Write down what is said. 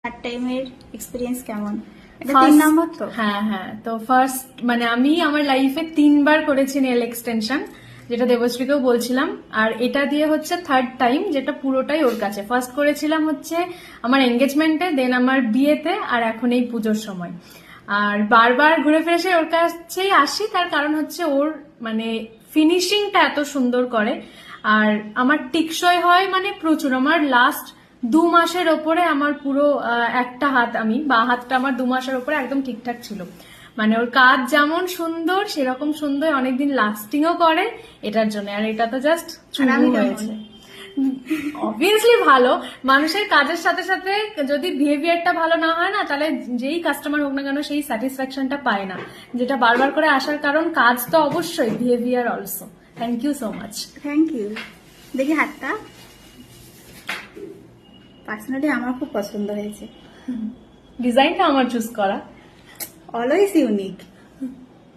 Part টাইমের experience কেমন? এটা First- 3 নম্বর তো? হ্যাঁ হ্যাঁ, তো ফার্স্ট মানে আমি আমার লাইফে 3বার করেছি নেল এক্সটেনশন, যেটা দেবশ্রীকেও বলছিলাম, আর এটা দিয়ে হচ্ছে থার্ড টাইম, যেটা পুরোটাই ওর কাছে। ফার্স্ট করেছিলাম হচ্ছে আমার এঙ্গেজমেন্টে, দেন আমার বিয়েতে, আর এখন এই পুজোর সময়। আর বারবার ঘুরে ফিরে এসে ওর কাছেই আসি, তার কারণ হচ্ছে ওর মানে ফিনিশিংটা এত সুন্দর করে, আর আমার টিকসই হয় মানে প্রচুর। আমার লাস্ট 2 মাসের ওপরে আমার পুরো একটা হাত, আমি বা হাতটা আমার 2 মাসের ওপরে একদম ঠিকঠাক ছিল। মানে ওর কাজ যেমন সুন্দর সেরকম সুন্দর, অনেকদিন লাস্টিংও করে এটার জন্য। আর এটা তো জাস্ট আর আমি কেমন? হয়েছে অবভিয়াসলি ভালো। মানুষের কাজের সাথে সাথে যদি বিহেভিয়ারটা ভালো না হয় না, তাহলে যেই কাস্টমার হোক না কেন সেই স্যাটিসফ্যাকশনটা পায় না, যেটা বারবার করে আসার কারণ। কাজ তো অবশ্যই, behaviour also. Thank you so much. Thank you. দেখি হাতটা। পার্সোনালি আমার খুব পছন্দ হয়েছে। ডিজাইনটা আমার চুজ করা। Always unique.